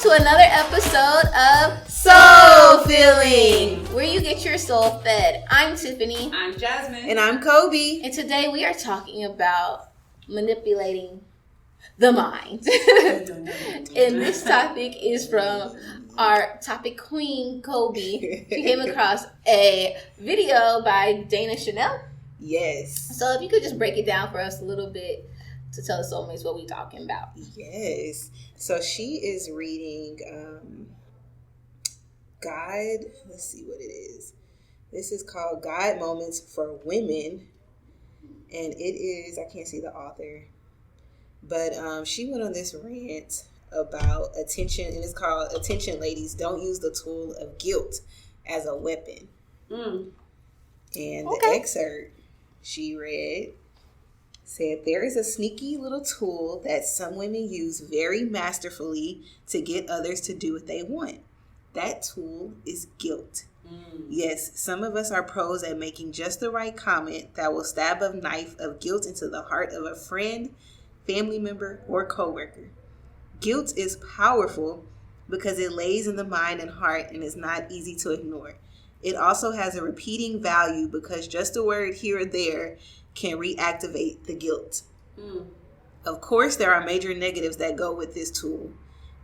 to another episode of Soul Feeling, where you get your soul fed. I'm Tiffany. I'm Jasmine. And I'm Kobe. And today we are talking about manipulating the mind. And this topic is from our topic queen, Kobe. She came across a video by Dana Chanel. Yes. So if you could just break it down for us a little bit to tell the soulmates what we're talking about. Yes. So she is reading Guide. Let's see what it is. This is called Guide Moments for Women. And it is, I can't see the author, but she went on this rant about attention, and it's called Attention Ladies, Don't Use the Tool of Guilt as a Weapon. And the excerpt she read said, there is a sneaky little tool that some women use very masterfully to get others to do what they want. That tool is guilt. Yes, some of us are pros at making just the right comment that will stab a knife of guilt into the heart of a friend, family member, or coworker. Guilt is powerful because it lays in the mind and heart and is not easy to ignore. It also has a repeating value because just a word here or there can reactivate the guilt. Of course, there are major negatives that go with this tool.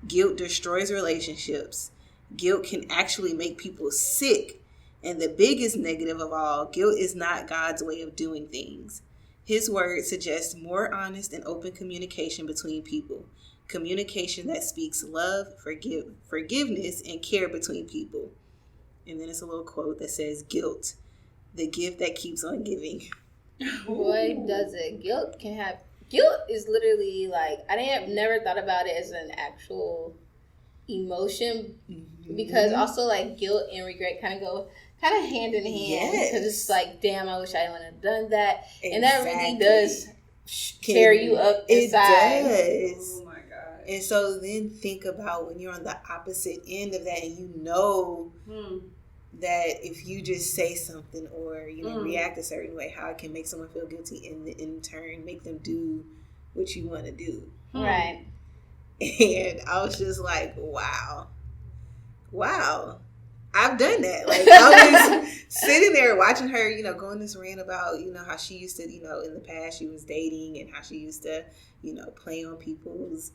Guilt destroys relationships. Guilt can actually make people sick. And the biggest negative of all, guilt is not God's way of doing things. His word suggests more honest and open communication between people. Communication that speaks love, forgiveness, and care between people. And then it's a little quote that says, guilt, the gift that keeps on giving. Boy, does it. Guilt is literally like, never thought about it as an actual emotion, because also like guilt and regret kind of go hand in hand, because it's like, damn, I wish I wouldn't have done that. Exactly. And that really does tear you up inside. It does. Oh my God. And so then think about when you're on the opposite end of that, and you know that if you just say something or react a certain way, how it can make someone feel guilty and in turn make them do what you want to do. Right. And I was just like, wow, I've done that. Like, I was sitting there watching her, go on this rant about, how she used to, in the past she was dating and how she used to, play on people's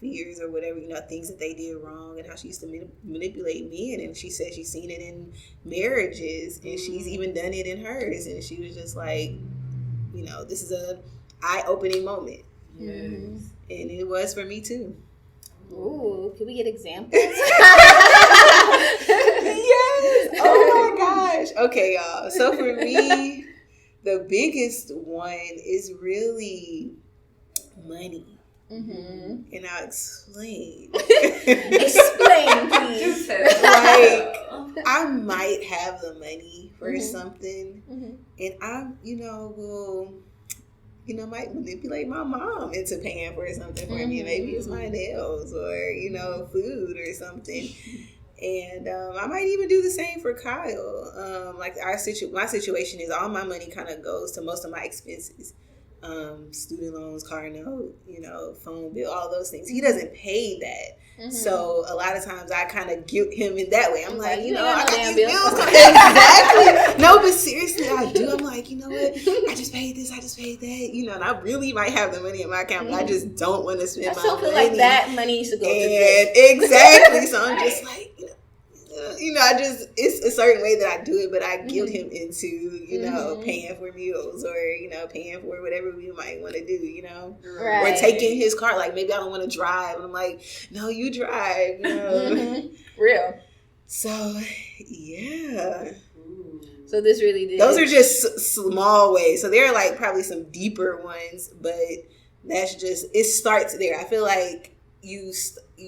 fears or whatever, things that they did wrong, and how she used to manipulate men. And she said she's seen it in marriages, and she's even done it in hers. And she was just like, this is a eye-opening moment. Yes. And it was for me too. Ooh, can we get examples? Yes. Oh my gosh. Okay, y'all. So for me, the biggest one is really money. And I'll explain. Explain, please. Like, I might have the money for something, and I'm, might manipulate my mom into paying for something for me. Maybe it's my nails or, food or something. And I might even do the same for Kyle. Like my situation is all my money kind of goes to most of my expenses. Student loans, car note, phone bill, all those things. He doesn't pay that. So a lot of times I kind of guilt him in that way. I'm like, I got these bills coming. Exactly. No, but seriously, I do. I'm like, you know what? I just paid this. I just paid that. And I really might have the money in my account, but I just don't want to spend my money. I still feel like that money needs to go to this. Exactly. So I'm just like, it's a certain way that I do it, but I guilt him into, paying for meals or, paying for whatever we might want to do, Right. Or taking his car. Like, maybe I don't want to drive. And I'm like, no, you drive, Real. So, yeah. So this really did. Those are just small ways. So there are like probably some deeper ones, but that's just, it starts there. I feel like you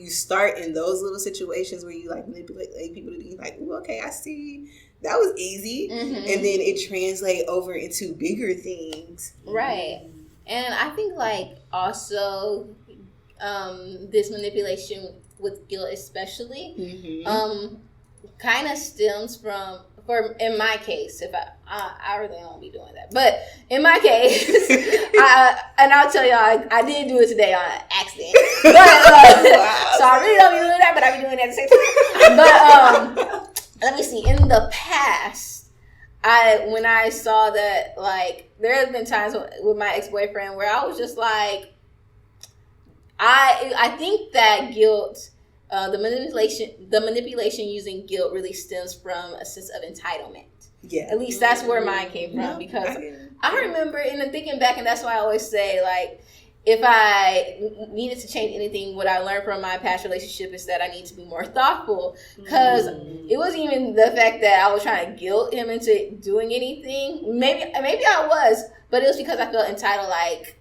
start in those little situations where you like manipulate people to be like, ooh, okay, I see, that was easy. And then it translates over into bigger things. Right. And I think like also this manipulation with guilt especially kind of stems from, in my case, if I really don't be doing that, but in my case, and I'll tell y'all, I did do it today on accident. So I really don't be doing that, but I be doing it at the same time. But let me see. In the past, when I saw that, like, there have been times with my ex-boyfriend where I was just like, I think that guilt, the manipulation using guilt really stems from a sense of entitlement. Yeah. At least that's where mine came from, because I remember, and thinking back, and that's why I always say, like, if I needed to change anything, what I learned from my past relationship is that I need to be more thoughtful, because it wasn't even the fact that I was trying to guilt him into doing anything. Maybe I was, but it was because I felt entitled, like,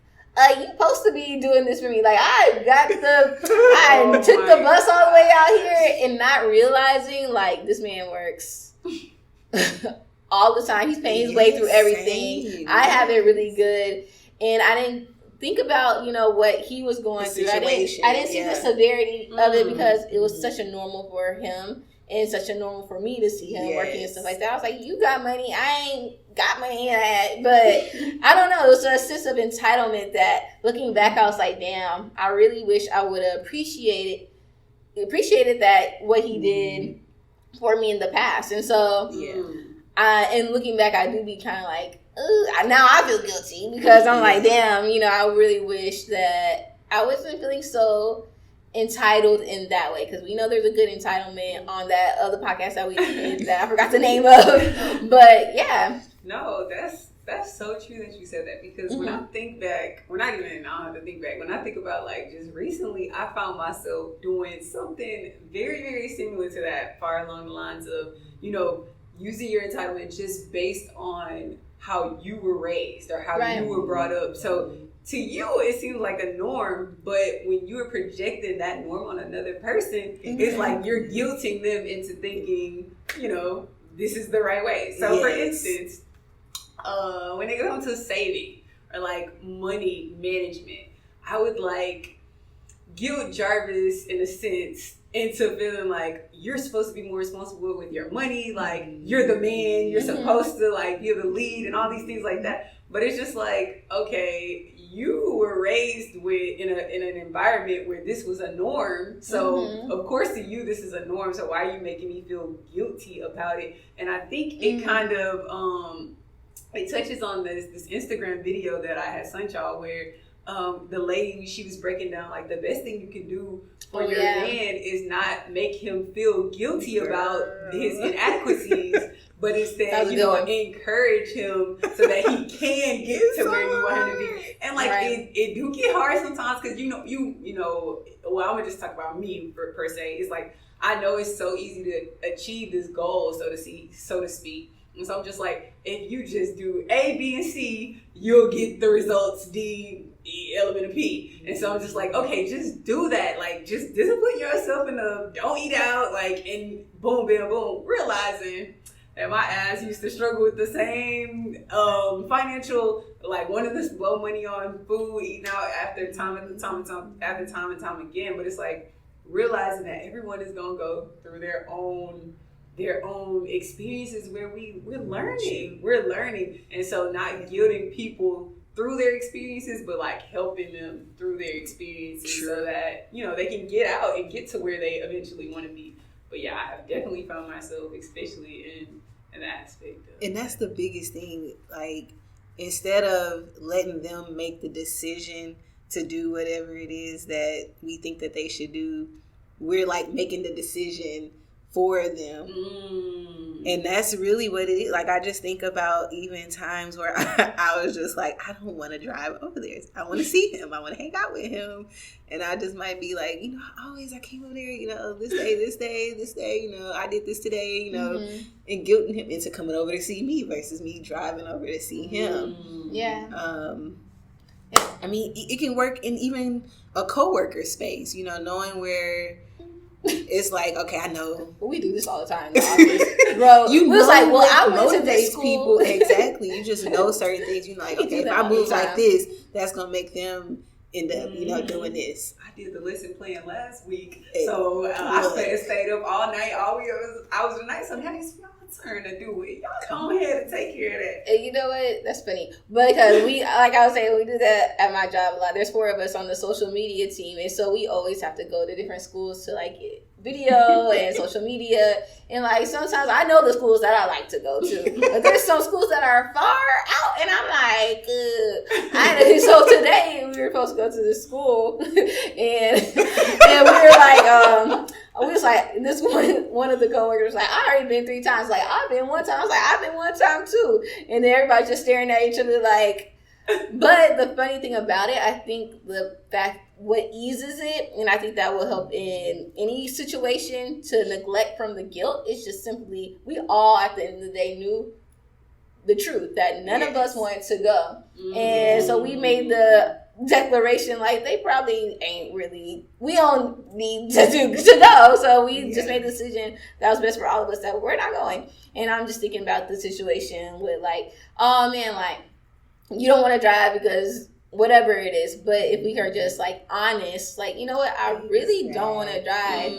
you supposed to be doing this for me. Like, I took the bus all the way out here, and not realizing, like, this man works all the time. He's paying his way through everything. Same. I have it really good, and I didn't think about, what he was going through. I didn't see the severity of it, because it was such a normal for him and such a normal for me to see him working and stuff like that. I was like, you got money, I ain't got money in that. But I don't know, it was a sense of entitlement that, looking back, I was like, damn, I really wish I would have appreciated that, what he did for me in the past. And so and looking back, I do be kind of like, now I feel guilty, because I'm like, damn, I really wish that I wasn't feeling so entitled in that way, because we know there's a good entitlement on that other podcast that we did that I forgot the name of. But yeah. No, that's so true that you said that, because when I think back, I don't have to think back. When I think about, like, just recently, I found myself doing something very, very similar to that, far along the lines of, using your entitlement just based on how you were raised or how you were brought up. So to you, it seems like a norm, but when you are projecting that norm on another person, it's like you're guilting them into thinking, this is the right way. So for instance, when it comes to saving or like money management, I would like guilt Jarvis in a sense into feeling like you're supposed to be more responsible with your money, like you're the man, you're supposed to like be the lead and all these things like that. But it's just like, okay, you were raised in an environment where this was a norm, so of course to you this is a norm, so why are you making me feel guilty about it? And I think it kind of it touches on this Instagram video that I had sent y'all, where the lady, she was breaking down like the best thing you can do for your man is not make him feel guilty about his inadequacies, but instead encourage him so that he can get to where you want him to be. And like it do get hard sometimes, because well, I'm gonna just talk about me per se. It's like I know it's so easy to achieve this goal, so to speak. And so I'm just like, if you just do A, B, and C, you'll get the results D, E, element of P. And so I'm just like, okay, just do that. Like, just discipline yourself enough. Don't eat out. Like, and boom, bam, boom. Realizing that my ass used to struggle with the same financial, like, wanting to blow money on food, eating out after time and time again. But it's like realizing that everyone is gonna go through their own experiences where we're learning, and so not guilting people through their experiences, but like helping them through their experiences so that they can get out and get to where they eventually want to be. But yeah, I have definitely found myself, especially in that aspect and that's the biggest thing, like, instead of letting them make the decision to do whatever it is that we think that they should do, we're like making the decision for them. And that's really what it is. Like, I just think about even times where I was just like, I don't want to drive over there. I want to see him. I want to hang out with him. And I just might be like, I came over there, this day, I did this today, and guilting him into coming over to see me versus me driving over to see him. Yeah. I mean, it can work in even a coworker space, knowing where it's like, okay, I know. But we do this all the time in the office. Bro, we was like, well, I went to day school. People. Exactly. You just know certain things. You're like, okay, if I move like this, that's going to make them end up, doing this. I did the lesson plan last week, Hey, so I stayed up all night, all week. I was the night, so now it's y'all turn to do it. Y'all go ahead and take care of that. And you know what? That's funny. Because we, like I was saying, we do that at my job a lot. There's 4 of us on the social media team, and so we always have to go to different schools to like get video and social media. And like sometimes I know the schools that I like to go to, but there's some schools that are far out, and I'm like, so today we were supposed to go to this school, and we were like, we was like, this one of the coworkers was like, I already been 3 times. Like, I've been 1 time. I was like, I've been 1 time too. And then everybody's just staring at each other like. But the funny thing about it, I think the fact what eases it, and I think that will help in any situation to neglect from the guilt, is just simply we all at the end of the day knew the truth that none of us wanted to go. And so we made the declaration like they probably ain't really, we don't need to go, so we just made the decision that was best for all of us that we're not going. And I'm just thinking about the situation with like, oh man, like you don't want to drive because whatever it is, but if we are just like honest, like, you know what, I really don't want to drive,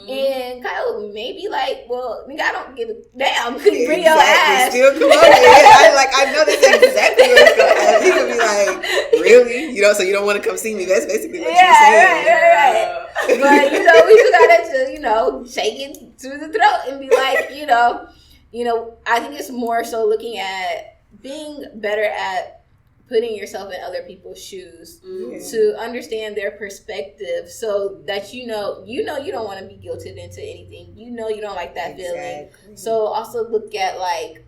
and kind of maybe like, well, nigga, I don't give a damn, could you bring your ass still come on. I know that's exactly what's going to happen. He could be like, really, so you don't want to come see me. That's basically what you're saying. Right. But we just gotta shake it through the throat and be like, I think it's more so looking at being better at putting yourself in other people's shoes to understand their perspective, so that you don't want to be guilted into anything. You don't like that feeling. So also look at like,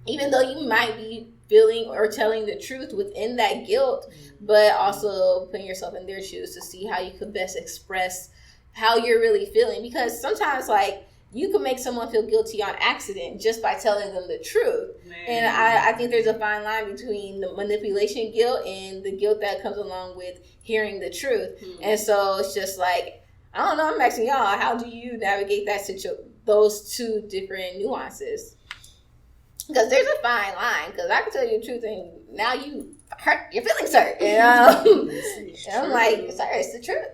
even though you might be feeling or telling the truth within that guilt, but also putting yourself in their shoes to see how you could best express how you're really feeling. Because sometimes like you can make someone feel guilty on accident just by telling them the truth. Man. And I think there's a fine line between the manipulation guilt and the guilt that comes along with hearing the truth. And so it's just like, I don't know, I'm asking y'all, how do you navigate those 2 different nuances? Because there's a fine line, because I can tell you the truth and now you hurt, your feelings hurt. And I'm like, sorry, it's the truth.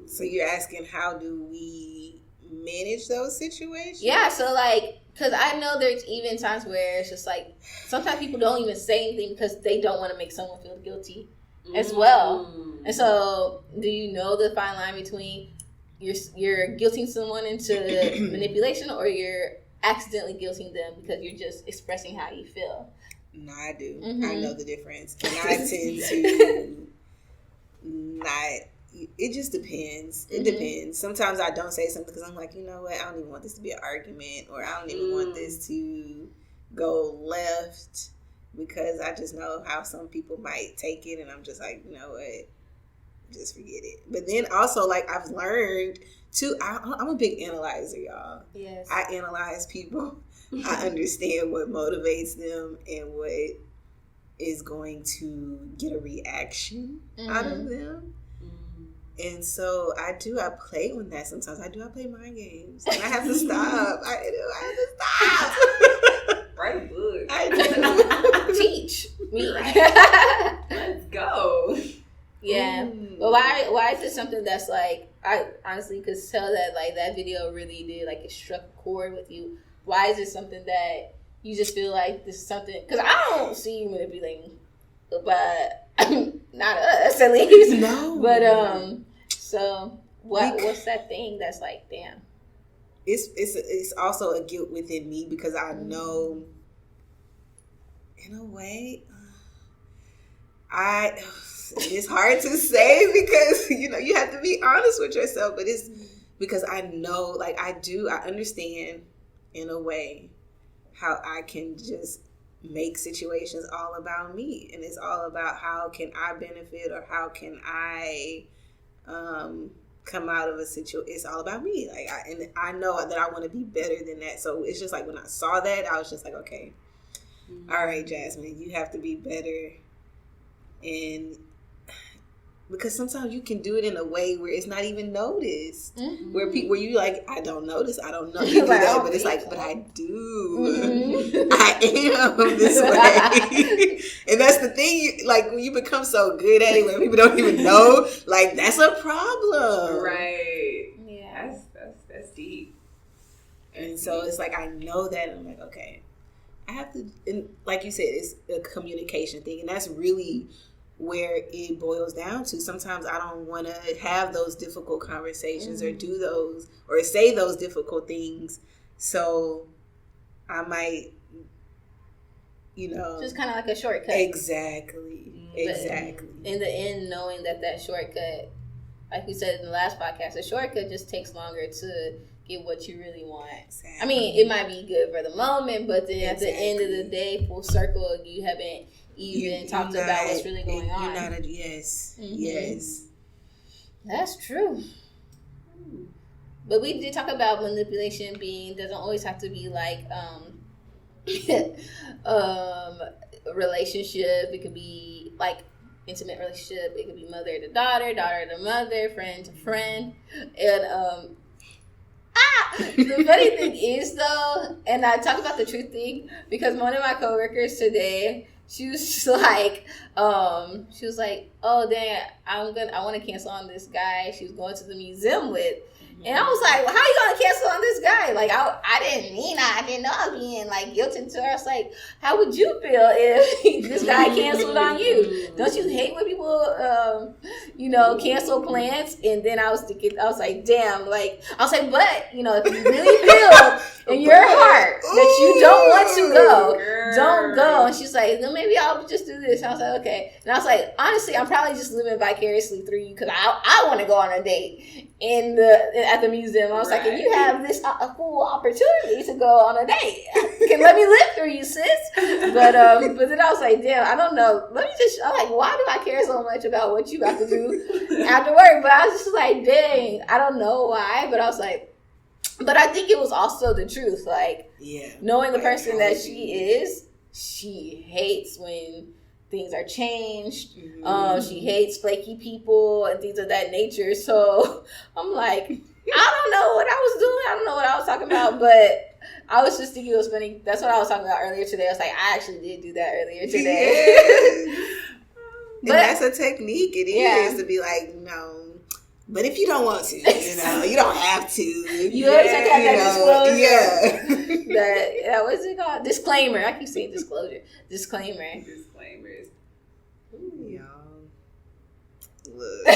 So you're asking, how do we manage those situations? Yeah, so like, because I know there's even times where it's just like, sometimes people don't even say anything because they don't want to make someone feel guilty as well. And so, do you know the fine line between you're guilting someone into manipulation, or you're accidentally guilting them because you're just expressing how you feel? No, I do. I know the difference. And I tend to not... It just depends. It depends. Sometimes I don't say something because I'm like, you know what? I don't even want this to be an argument, or I don't even want this to go left, because I just know how some people might take it, and I'm just like, you know what? Just forget it. But then also, like, I've learned too, I'm a big analyzer, y'all. Yes. I analyze people. I understand what motivates them and what is going to get a reaction out of them. And so I play on that sometimes. I play mind games. And I have to stop. I have to stop. Write a book. I do. Teach me. Let's go. Yeah. But why is it something that's like, I honestly could tell that like that video really did, like it struck a chord with you. Why is it something that you just feel like this is something, because I don't see you manipulating, but not us at least. No. But so what's that thing that's like, damn? It's also a guilt within me, because I know, in a way, it's hard to say, because you have to be honest with yourself, but it's because I know, like I understand in a way how I can just make situations all about me, and it's all about how can I benefit, or how can I come out of a situation. It's all about me. Like I know that I want to be better than that. So it's just like, when I saw that, I was just like, okay, all right, Jasmine, you have to be better. And because sometimes you can do it in a way where it's not even noticed. Mm-hmm. Where you like, I don't notice, I don't know you do that, but it's like, but I do. Mm-hmm. I am this way. And that's the thing, like when you become so good at it, where people don't even know, like that's a problem. Right. Yeah. That's deep. And so it's like, I know that, and I'm like, okay, I have to, and like you said, it's a communication thing, and that's really where it boils down to. Sometimes I don't want to have those difficult conversations or do those or say those difficult things. So I might, just kind of like a shortcut. Exactly. Exactly. In the end, knowing that shortcut, like we said in the last podcast, a shortcut just takes longer to get what you really want. Exactly. I mean, it might be good for the moment, but then at the end of the day, full circle, you haven't even talked about what's really going on. Yes. Yes. That's true. But we did talk about manipulation doesn't always have to be like relationship. It could be like intimate relationship. It could be mother to daughter, daughter to mother, friend to friend. And the funny thing is though, and I talk about the truth thing because one of my coworkers today, she was just like, oh dang, I want to cancel on this guy she was going to the museum with. And I was like, well, how are you going to cancel on this guy? Like, I didn't mean that. I didn't know I was being, like, guilted to her. I was like, how would you feel if this guy canceled on you? Don't you hate when people, cancel plans? And then I was thinking, I was like, damn. Like, I was like, but, if you really feel in your heart that you don't want to go, don't go. And she's like, no, maybe I'll just do this. I was like, okay. And I was like, honestly, I'm probably just living vicariously through you because I want to go on a date at the museum. I was like, and you have this a full opportunity to go on a date. Can let me live through you, sis. But then I was like, damn, I don't know. I'm like, why do I care so much about what you about to do after work? But I was just like, dang, I don't know why. But I was like, but I think it was also the truth. Like, knowing the person that she is, she hates when things are changed. She hates flaky people and things of that nature. So I'm like, I don't know what I was doing. I don't know what I was talking about, but I was just thinking it was funny. That's what I was talking about earlier today. I was like, I actually did do that earlier today. But that's a technique. It is to be like, no. But if you don't want to, you don't have to. You always have to have that disclosure. Yeah. What's it called? Disclaimer. I keep saying disclosure. Disclaimer. Disclaimers. Y'all. Look.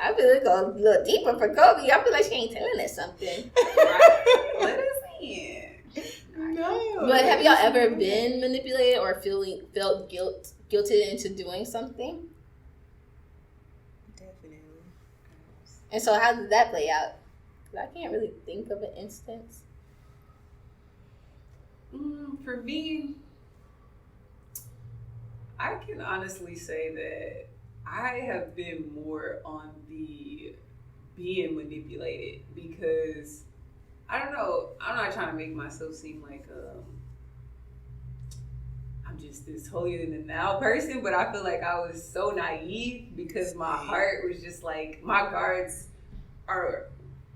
I feel like go a little deeper for Kobe. I feel like she ain't telling us something. Right. Let us in. No. But have y'all ever been manipulated or felt guilted into doing something? Definitely. And so how did that play out? Because I can't really think of an instance. For me, I can honestly say that I have been more on the being manipulated because I don't know. I'm not trying to make myself seem like I'm just this holier than thou person, but I feel like I was so naive because my heart was just like my guards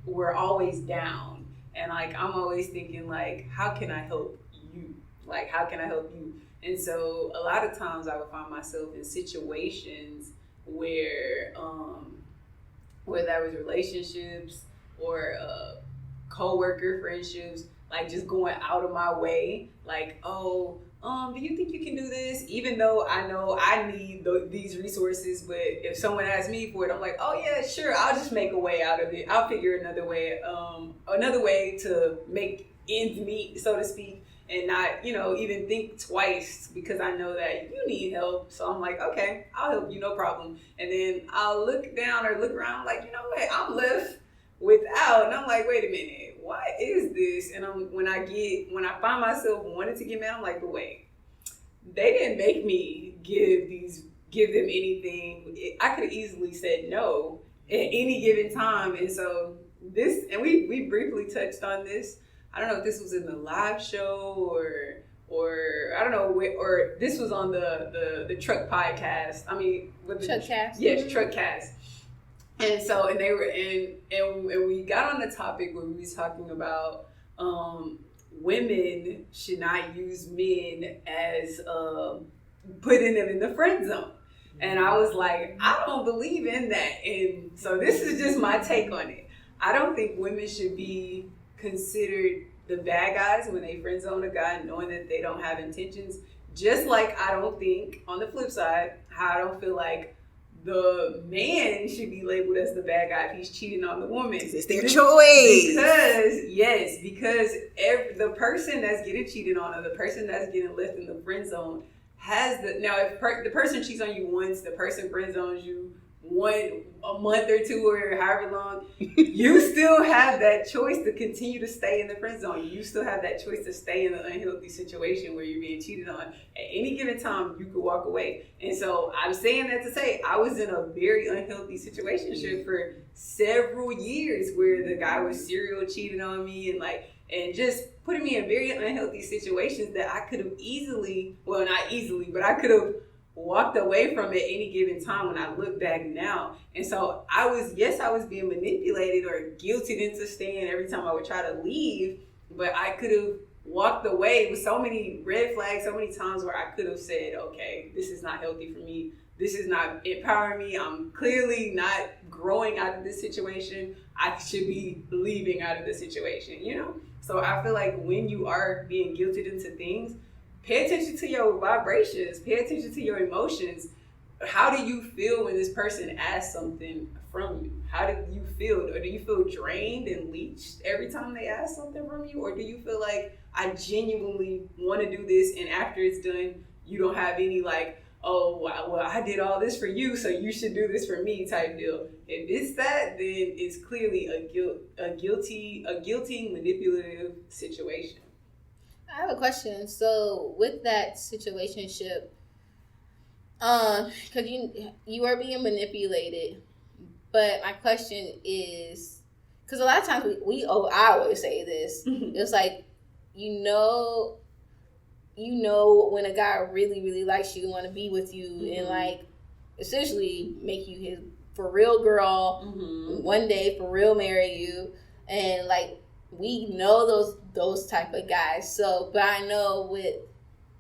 were always down, and like I'm always thinking like, how can I help you? Like, how can I help you? And so a lot of times I would find myself in situations where there was relationships or co-worker friendships, like just going out of my way, like, do you think you can do this? Even though I know I need these resources, but if someone asks me for it, I'm like, oh yeah, sure, I'll just make a way out of it. I'll figure another way to make ends meet, so to speak. And not, even think twice because I know that you need help. So I'm like, okay, I'll help you, no problem. And then I'll look down or look around like, you know what, I'm left without. And I'm like, wait a minute, what is this? And when I find myself wanting to get mad, I'm like, but wait, they didn't make me give them anything. I could have easily said no at any given time. And so we briefly touched on this. I don't know if this was in the live show or I don't know, or this was on the truck podcast. I mean, with the Truckcast. Yes, Truckcast. And so, and they were in, and we got on the topic where we was talking about women should not use men as putting them in the friend zone. And I was like, I don't believe in that. And so this is just my take on it. I don't think women should be considered the bad guys when they friend zone a guy knowing that they don't have intentions. Just like I don't think, on the flip side, how I don't feel like the man should be labeled as the bad guy if he's cheating on the woman. It's their choice. Because the person that's getting cheated on or the person that's getting left in the friend zone has now if the person cheats on you once, the person friend zones you a month or two or however long, you still have that choice to continue to stay in the friend zone. You still have that choice to stay in an unhealthy situation where you're being cheated on. At any given time, you could walk away. And so I'm saying that to say I was in a very unhealthy situation for several years where the guy was serial cheating on me and just putting me in very unhealthy situations that I could have I could have walked away from at any given time when I look back now. And so I was being manipulated or guilted into staying every time I would try to leave, but I could have walked away with so many red flags, so many times where I could have said, okay, this is not healthy for me. This is not empowering me. I'm clearly not growing out of this situation. I should be leaving out of the situation, So I feel like when you are being guilted into things, pay attention to your vibrations. Pay attention to your emotions. How do you feel when this person asks something from you? How do you feel? Or do you feel drained and leeched every time they ask something from you? Or do you feel like I genuinely want to do this and after it's done, you don't have any oh, well, I did all this for you, so you should do this for me type deal. If it's that, then it's clearly a guilty, manipulative situation. I have a question. So with that situationship, because you are being manipulated, but my question is, because a lot of times I always say this, it's like, when a guy really, really likes you and want to be with you and essentially make you his for real girl, one day for real marry you, and we know those type of guys. So, but I know with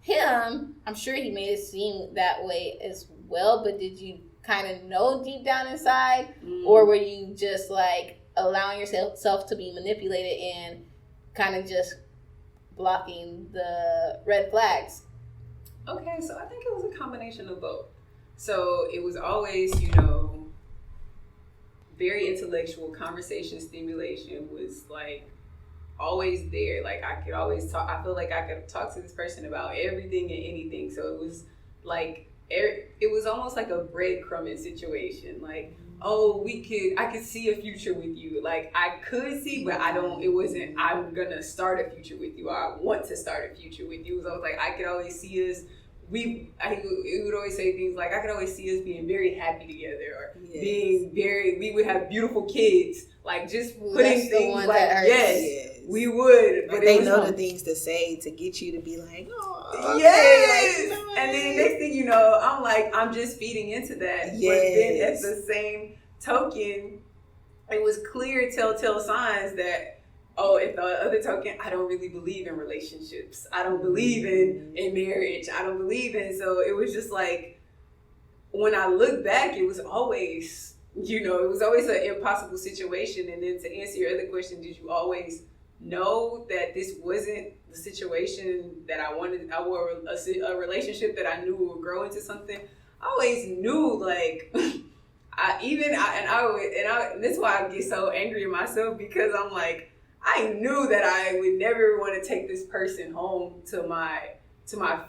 him, I'm sure he made it seem that way as well. But did you kind of know deep down inside, or were you just allowing yourself to be manipulated and kind of just blocking the red flags? Okay, so I think it was a combination of both. So it was always, very intellectual conversation stimulation was always there. I could always talk. I feel like I could talk to this person about everything and anything. So it was it was almost like a breadcrumbing situation. I could see a future with you. I could see, but it wasn't, I'm gonna start a future with you. Or I want to start a future with you. So I was I could always see us, it would always say things I could always see us being very happy together or we would have beautiful kids. Just putting things we would. But they know the things to say to get you to be oh, yes. And then next thing you know, I'm just feeding into that. Yes. But then at the same token, it was clear telltale signs that, at the other token, I don't really believe in relationships. I don't believe in marriage. I don't believe in, so it was just when I look back, it was always, it was always an impossible situation. And then to answer your other question, did you always know that this wasn't the situation that I wanted, or a relationship that I knew would grow into something? I always knew, and that's why I get so angry at myself, because I'm I knew that I would never want to take this person home to my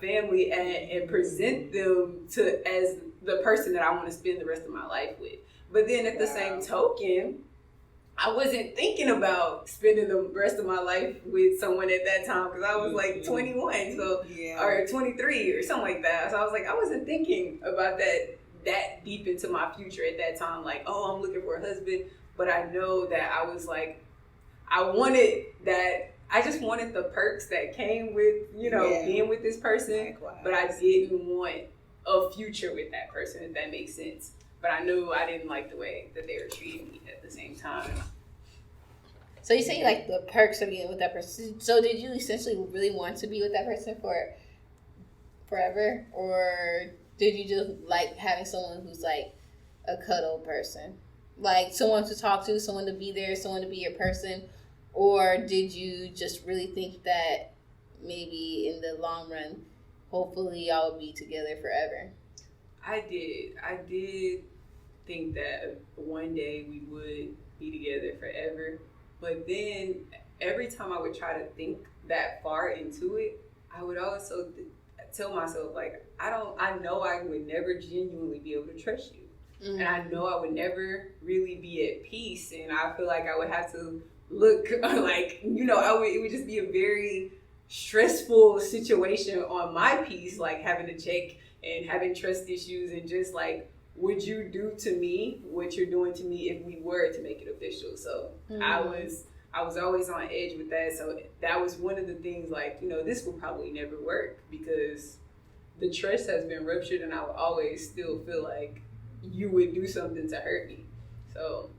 family and present them as the person that I want to spend the rest of my life with. But then at the same token, I wasn't thinking about spending the rest of my life with someone at that time, because I was 21, or 23 or something like that. So I was I wasn't thinking about that deep into my future at that time. I'm looking for a husband, but I know that I was I wanted that I just wanted the perks that came with, being with this person. Likewise. But I didn't want a future with that person, if that makes sense. But I knew I didn't like the way that they were treating me at the same time. So you say you like the perks of being with that person. So did you essentially really want to be with that person for forever? Or did you just like having someone who's like a cuddle person? Like someone to talk to, someone to be there, someone to be your person? Or did you just really think that maybe in the long run, hopefully y'all will be together forever? I did think that one day we would be together forever. But then every time I would try to think that far into it, I would also tell myself, like, I know I would never genuinely be able to trust you. Mm-hmm. And I know I would never really be at peace. And I feel like I would have to look like, it would just be a very stressful situation on my piece, like having to check and having trust issues and just like, would you do to me what you're doing to me if we were to make it official? So I was always on edge with that. So that was one of the things, like, this will probably never work because the trust has been ruptured and I would always still feel like you would do something to hurt me. So,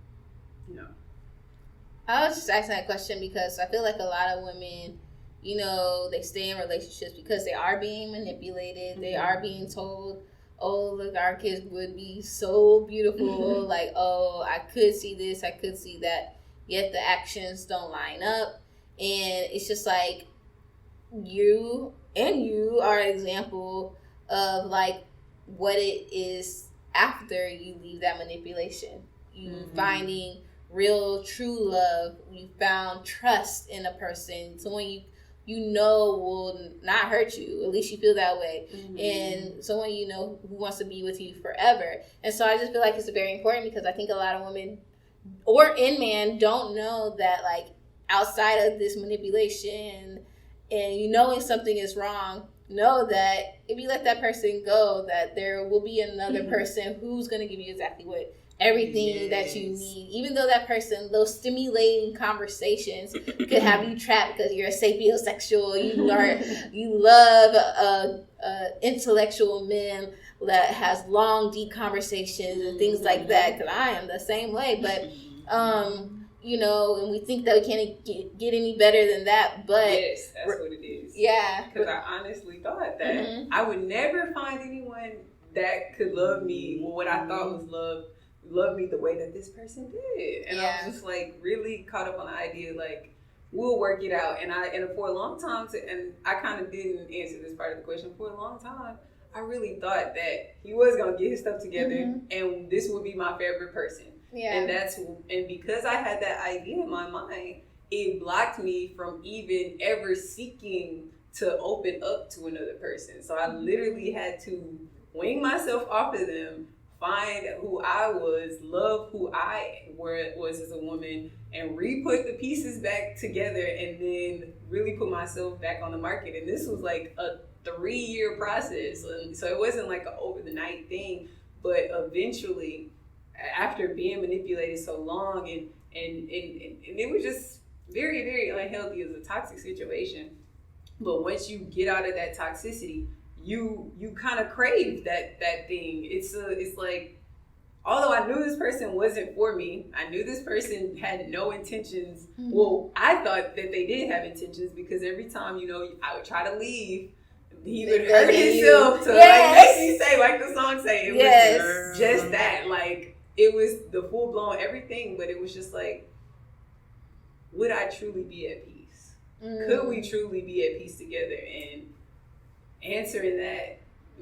I was just asking that question because I feel like a lot of women, they stay in relationships because they are being manipulated. Mm-hmm. They are being told, oh, look, our kids would be so beautiful. Like, oh, I could see this, I could see that. Yet the actions don't line up. And it's just like you are an example of like what it is after you leave that manipulation. You finding real, true love. You found trust in a person. Someone you know will not hurt you. At least you feel that way. Mm-hmm. And someone who wants to be with you forever. And so I just feel like it's very important because I think a lot of women or men don't know that, like, outside of this manipulation and knowing something is wrong, know that if you let that person go, that there will be another person who's going to give you exactly everything that you need. Even though that person, those stimulating conversations could have you trapped because you're a sapiosexual, you love intellectual men that has long, deep conversations and things like that. Because I am the same way, but and we think that we can't get any better than that. But yes, that's what it is. Yeah, because I honestly thought that I would never find anyone that could love me with what I thought was love me the way that this person did. And I was just like really caught up on the idea, like, we'll work it out. And for a long time, and I kind of didn't answer this part of the question, for a long time, I really thought that he was going to get his stuff together and this would be my favorite person. Yeah. And because I had that idea in my mind, it blocked me from even ever seeking to open up to another person. So I literally had to wing myself off of them, find who I was, love who I was as a woman, and re-put the pieces back together and then really put myself back on the market. And this was like a 3-year process. So it wasn't like an over the night thing, but eventually, after being manipulated so long and it was just very, very unhealthy. It was a toxic situation. But once you get out of that toxicity, you kind of crave that thing. It's like, although I knew this person wasn't for me, I knew this person had no intentions. Well, I thought that they did have intentions because every time, I would try to leave, he would hurt himself to like make me say, like the song say, it was just that, like, it was the full blown everything, but it was just like, would I truly be at peace? Could we truly be at peace together? And answering that,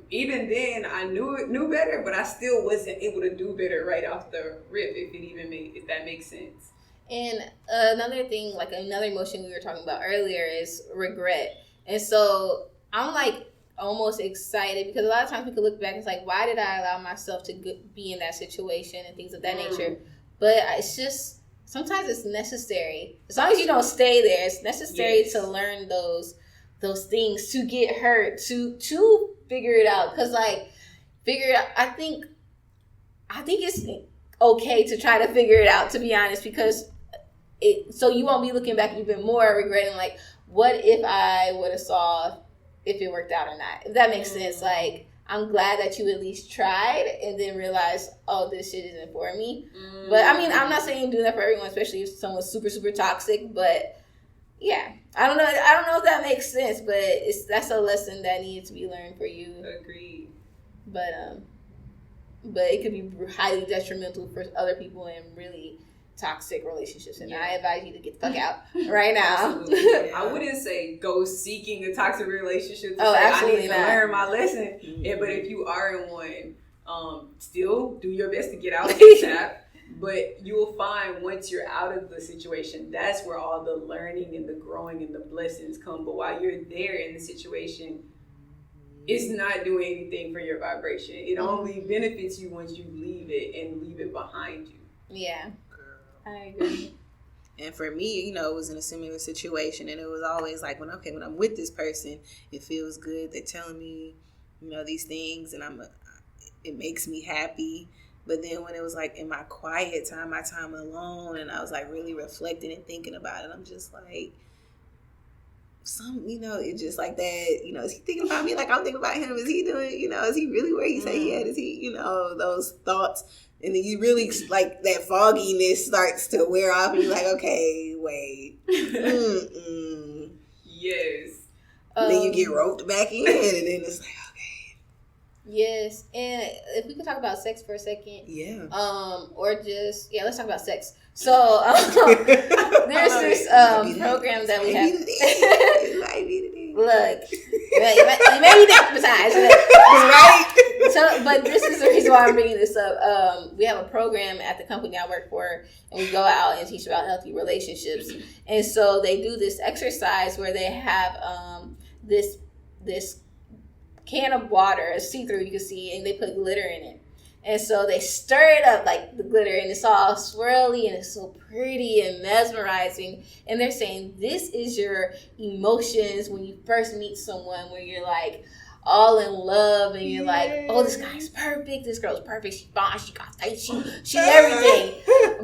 even then, I knew better, but I still wasn't able to do better right off the rip, if that makes sense. And another thing, like another emotion we were talking about earlier, is regret. And so I'm like almost excited because a lot of times we could look back and it's like, why did I allow myself to be in that situation and things of that nature? But it's just, sometimes it's necessary. As long as you don't stay there, it's necessary to learn those things, to get hurt, to figure it out. Because I think it's okay to try to figure it out, to be honest, because so you won't be looking back even more regretting, like, what if I would have saw if it worked out or not, if that makes sense. Like, I'm glad that you at least tried and then realized, oh, this shit isn't for me. But I mean, I'm not saying do that for everyone, especially if someone's super, super toxic. But yeah, I don't know if that makes sense, but that's a lesson that needed to be learned for you. Agreed. But it could be highly detrimental for other people in really toxic relationships, and I advise you to get the fuck out right now. I wouldn't say go seeking a toxic relationship to absolutely I need to learn my lesson. Yeah, but if you are in one, still do your best to get out of ASAP. But you will find once you're out of the situation, that's where all the learning and the growing and the blessings come. But while you're there in the situation, it's not doing anything for your vibration. It only benefits you once you leave it and leave it behind you. Yeah. I agree. And for me, you know, it was in a similar situation, and it was always like, when I'm with this person, it feels good. They're telling me, you know, these things, and it makes me happy. But then when it was like in my quiet time, my time alone, and I was like really reflecting and thinking about it, I'm just like, it's just like that, you know, is he thinking about me like I'm thinking about him? Is he doing, you know, is he really where he say he at? Is he, you know, those thoughts. And then you really, like, that fogginess starts to wear off, and you're like, okay, wait. Yes. Then you get roped back in, and then it's like, okay. Yes. And if we could talk about sex for a second. Yeah. Let's talk about sex. So, there's this program that we have. Look, you may be besides, right? So, but this is the reason why I'm bringing this up. We have a program at the company I work for, and we go out and teach about healthy relationships. And so they do this exercise where they have this can of water, a see-through, you can see, and they put glitter in it. And so they stir it up like the glitter, and it's all swirly, and it's so pretty and mesmerizing. And they're saying this is your emotions when you first meet someone, where you're like all in love, and you're like, oh, this guy's perfect, this girl's perfect, she's fine, she got face, she everything.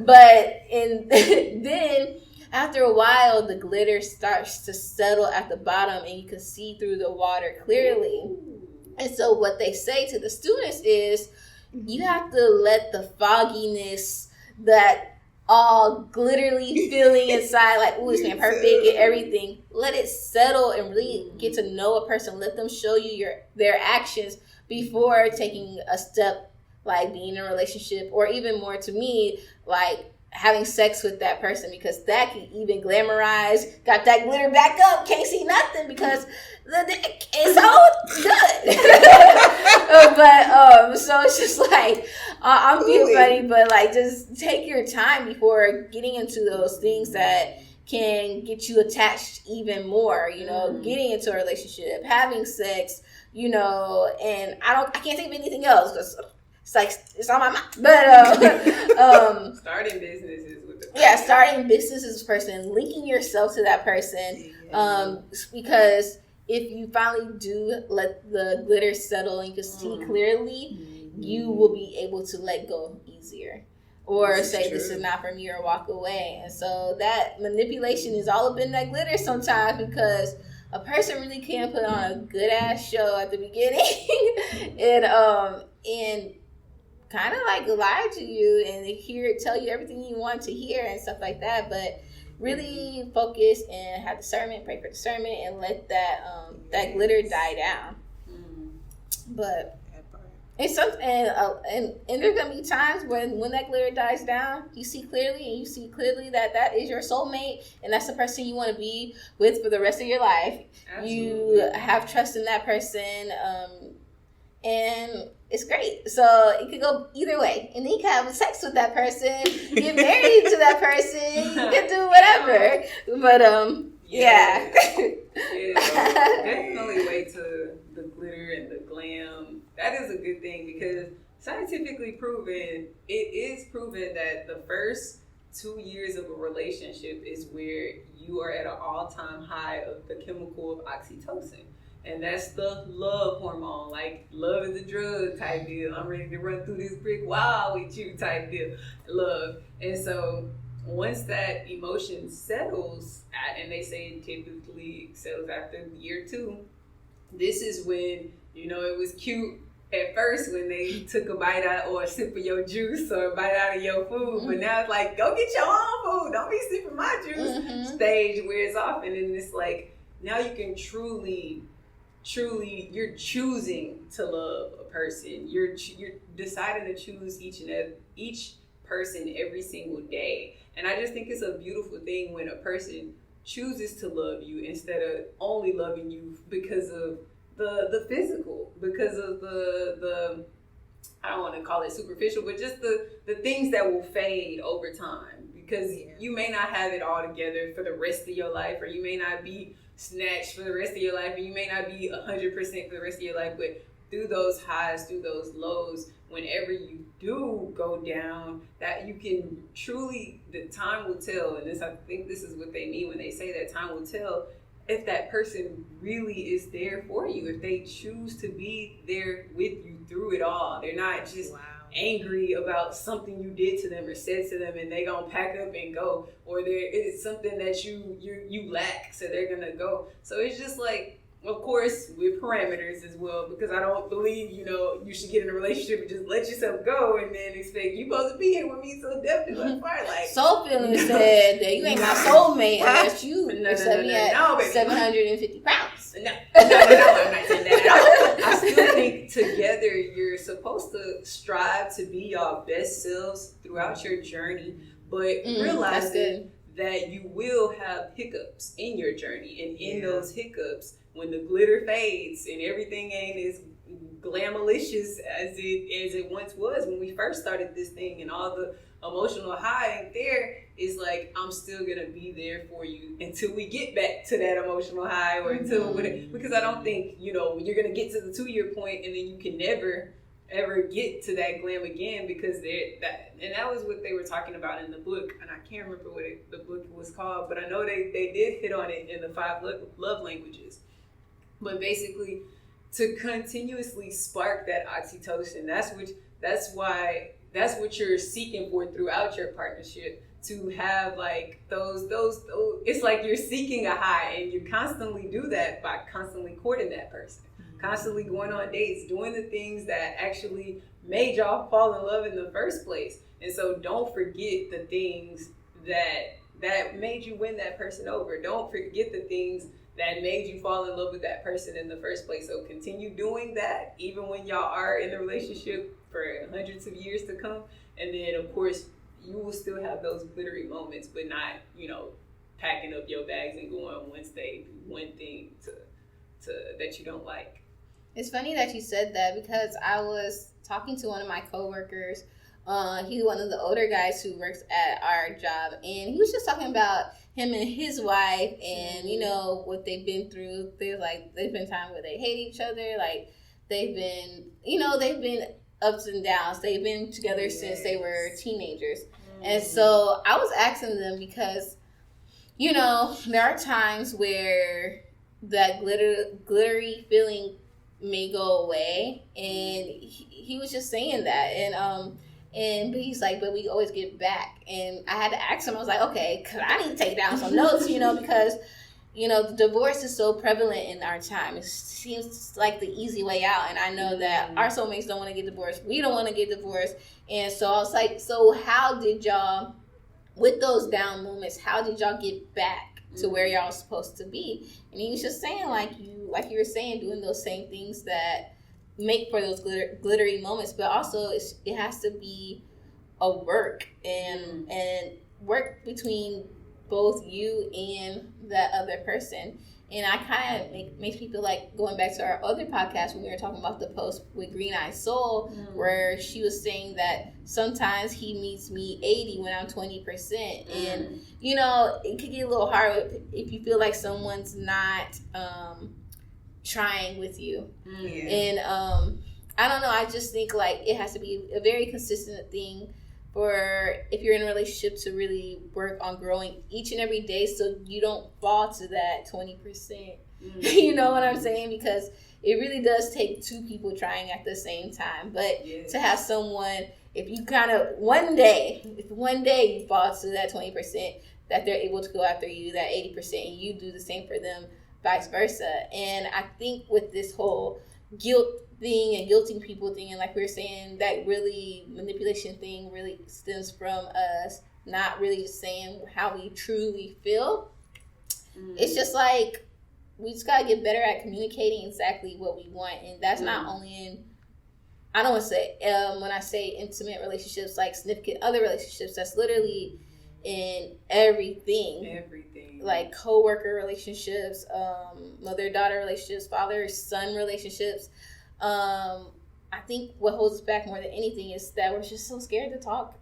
But then after a while, the glitter starts to settle at the bottom, and you can see through the water clearly. And so what they say to the students is, you have to let the fogginess, that all glittery feeling inside, like, ooh, this man perfect and everything, let it settle and really get to know a person. Let them show you their actions before taking a step, like being in a relationship, or even more to me, like having sex with that person, because that can even glamorize, got that glitter back up, can't see nothing because it's all good. But so it's just like, I'm being funny, but like, just take your time before getting into those things that can get you attached even more, you know, getting into a relationship, having sex, you know. And I can't think of anything else, because it's like, it's on my mind. But starting businesses with the person. Yeah, starting businesses person, linking yourself to that person, because if you finally do let the glitter settle and you can see clearly, you will be able to let go easier, or say this is not for me, or walk away. And so that manipulation is all up in that glitter sometimes, because a person really can put on a good ass show at the beginning and kind of like lie to you and tell you everything you want to hear and stuff like that. But really focus and have discernment, pray for discernment, and let that glitter die down. But it's something, and there's gonna be times when that glitter dies down, you see clearly that is your soulmate, and that's the person you want to be with for the rest of your life. Absolutely. You have trust in that person, and it's great. So it could go either way, and then you can have sex with that person, get married to that person, you can do whatever. But yeah. Definitely wait to the glitter and the glam. That is a good thing, because scientifically proven, it is proven that the first 2 years of a relationship is where you are at an all-time high of the chemical of oxytocin. And that's the love hormone, like love is a drug type deal. I'm ready to run through this brick wall with you type deal. Love. And so once that emotion settles, and they say it typically settles after year 2, this is when, it was cute at first when they took a bite out or a sip of your juice or a bite out of your food, but now it's like, go get your own food. Don't be sipping my juice. Stage wears off, and then it's like, now you can truly, you're choosing to love a person. You're deciding to choose each person every single day. And I just think it's a beautiful thing when a person chooses to love you instead of only loving you because of the physical, because of the I don't want to call it superficial, but just the things that will fade over time, because you may not have it all together for the rest of your life, or you may not be snatched for the rest of your life, and you may not be 100% for the rest of your life, but through those highs, through those lows, whenever you do go down, that you can truly, the time will tell, and I think this is what they mean when they say that time will tell, if that person really is there for you, if they choose to be there with you through it all. They're not just angry about something you did to them or said to them and they gonna pack up and go, or it's something that you lack, so they're gonna go. So it's just like, of course, with parameters as well, because I don't believe, you should get in a relationship and just let yourself go and then expect you supposed to be here with me so definitely like Soul Feeling said that you ain't my soulmate unless you accept me at 750 pounds. No, I'm not saying that at all. I still think together you're supposed to strive to be your best selves throughout your journey, but realizing that you will have hiccups in your journey, and in those hiccups, when the glitter fades and everything ain't as glamalicious as it once was when we first started this thing, and all the emotional high ain't there, is like, I'm still gonna be there for you until we get back to that emotional high, or until because I don't think you're gonna get to the 2-year point and then you can never ever get to that glam again, because that was what they were talking about in the book, and I can't remember what the book was called, but I know they did hit on it in the 5 love languages. But basically, to continuously spark that oxytocin, that's what you're seeking for throughout your partnership, to have like those it's like you're seeking a high, and you constantly do that by constantly courting that person, constantly going on dates, doing the things that actually made y'all fall in love in the first place. And so don't forget the things that made you win that person over. Don't forget the things that made you fall in love with that person in the first place. So continue doing that even when y'all are in the relationship for hundreds of years to come. And then of course you will still have those glittery moments, but not, packing up your bags and going one thing to that you don't like. It's funny that you said that, because I was talking to one of my coworkers. He's one of the older guys who works at our job, and he was just talking about him and his wife, and what they've been through. There's been times where they hate each other, like they've been ups and downs. They've been together since they were teenagers. And so I was asking them, because there are times where that glittery feeling may go away, and he was just saying that, but he's like, but we always get back. And I had to ask him, I was like, okay, because I need to take down some notes, because the divorce is so prevalent in our time. It seems like the easy way out, and I know that our soulmates don't want to get divorced. We don't want to get divorced. And so I was like, so how did y'all, with those down moments, how did y'all get back to where y'all was supposed to be? And he was just saying, like you were saying, doing those same things that make for those glittery moments, but also it has to be a work and work between both you and that other person. And I kind of makes me feel like going back to our other podcast when we were talking about the post with Green Eye Soul, where she was saying that sometimes he meets me 80 when I'm 20%. And, it could get a little hard if you feel like someone's not trying with you. And I don't know, I just think like it has to be a very consistent thing for if you're in a relationship to really work on growing each and every day, so you don't fall to that 20%. You know what I'm saying? Because it really does take two people trying at the same time. But to have someone, if you kind of one day you fall to that 20%, that they're able to go after you, that 80%, and you do the same for them, vice versa. And I think with this whole guilt thing and guilting people thing, and like we were saying, that really manipulation thing really stems from us not really just saying how we truly feel. It's just like we just gotta get better at communicating exactly what we want, and that's not only in, I don't want to say when I say intimate relationships, like significant other relationships, that's literally in everything, like co-worker relationships, mother-daughter relationships, father-son relationships. I think what holds us back more than anything is that we're just so scared to talk,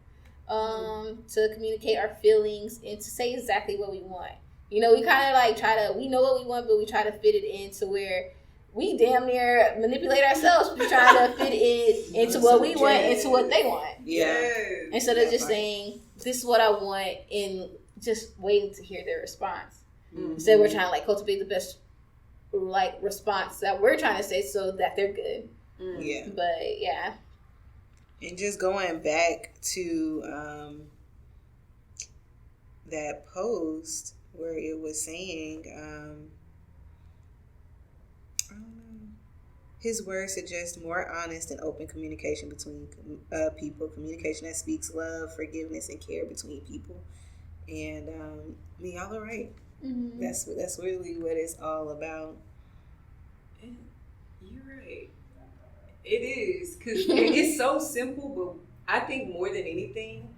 to communicate our feelings and to say exactly what we want. You know, we kind of like we know what we want, but we try to fit it into where we damn near manipulate ourselves. We try to fit it into what we want, into what they want. Yeah. Instead of just saying, this is what I want, and just waiting to hear their response. Instead, we're trying to like cultivate the best like response that we're trying to say so that they're good. Yeah. But yeah. And just going back to that post where it was saying, I don't know, his words suggest more honest and open communication between people, communication that speaks love, forgiveness, and care between people. And y'all are right. That's really what it's all about. And you're right. It is, because it's so simple, but I think more than anything,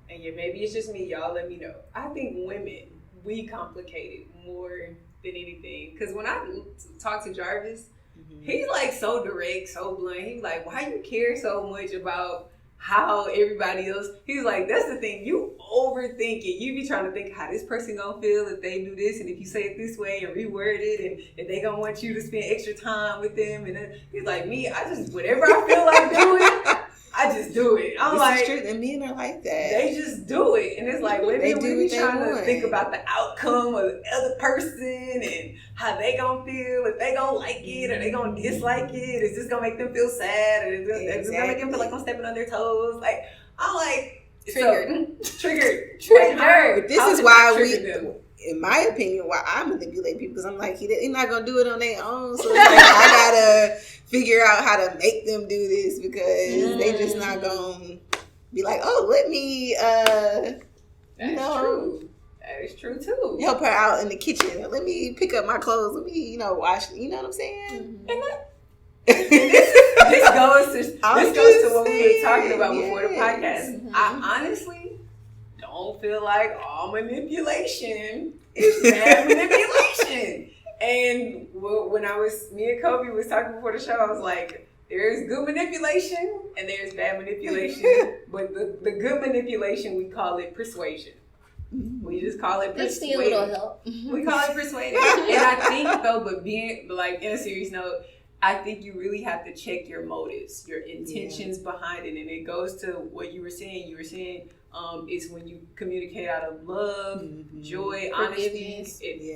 and maybe it's just me, y'all let me know, I think women, we complicate it more than anything. Because when I talk to Jarvis, he's like so direct, so blunt. He's like, why you care so much about how everybody else? He's like, that's the thing, you overthink it. You be trying to think how this person gonna feel if they do this, and if you say it this way and reword it, and if they gonna want you to spend extra time with them. And then he's like, me, I just, whatever I feel like doing, I just do it. I'm like, is true, and men are like that. They just do it. And it's like, women really trying to think about the outcome of the other person and how they gonna feel, if they gonna like it or they gonna dislike it. Is this gonna make them feel sad? Or is this gonna make them feel like I'm stepping on their toes? Like, I'm like, triggered. But this is why in my opinion, why I manipulate people, because I'm like, they're not gonna do it on their own. So it's like, I gotta figure out how to make them do this, because they just not gonna be like, oh, let me, true. That is true too. Help her out in the kitchen. Let me pick up my clothes. Let me, wash. You know what I'm saying? And this goes to what we were talking about before the podcast. I honestly don't feel like all manipulation is bad manipulation. And when me and Kobe was talking before the show, I was like, there's good manipulation and there's bad manipulation. But the good manipulation, we call it persuasion. We just call it persuading. A little help. We call it persuading. And I think though, but being like in a serious note, I think you really have to check your motives, your intentions behind it. And it goes to what you were saying. You were saying it's when you communicate out of love, joy, honesty,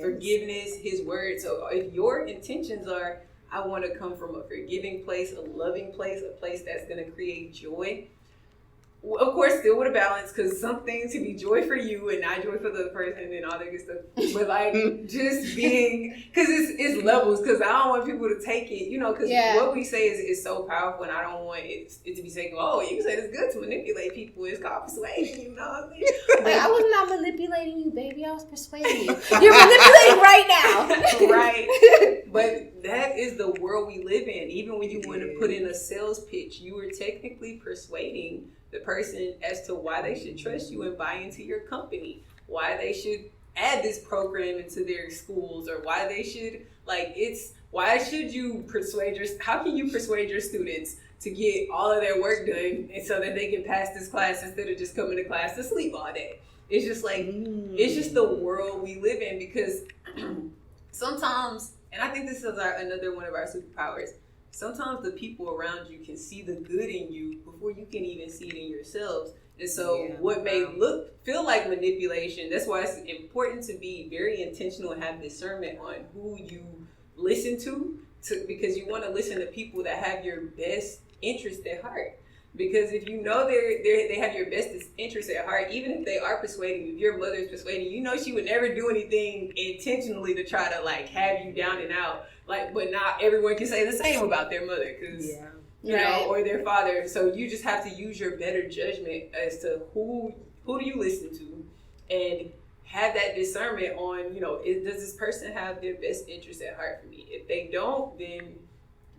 forgiveness, his word. So if your intentions are, I want to come from a forgiving place, a loving place, a place that's going to create joy. Of course, still with a balance, because some things to be joy for you and not joy for the other person and all that good stuff. But like just being, because it's levels, because I don't want people to take it, because what we say is so powerful, and I don't want it to be saying, oh, you said it's good to manipulate people. It's called persuasion, you know what I mean? Like, I was not manipulating you, baby. I was persuading you. You're manipulating right now. Right. But that is the world we live in. Even when you want to put in a sales pitch, you are technically persuading the person as to why they should trust you and buy into your company, why they should add this program into their schools, or why they should, why should you how can you persuade your students to get all of their work done and so that they can pass this class instead of just coming to class to sleep all day? It's just like, it's just the world we live in, because sometimes, and I think this is another one of our superpowers, sometimes the people around you can see the good in you before you can even see it in yourselves. And so what may feel like manipulation, that's why it's important to be very intentional and have discernment on who you listen to because you want to listen to people that have your best interest at heart. Because if you know they have your best interest at heart, even if they are persuading you, if your mother is persuading you, you know she would never do anything intentionally to try to like have you down and out. Like, but not everyone can say the same about their mother, because you know, or their father. So you just have to use your better judgment as to who do you listen to, and have that discernment on, you know, does this person have their best interest at heart for me? If they don't, then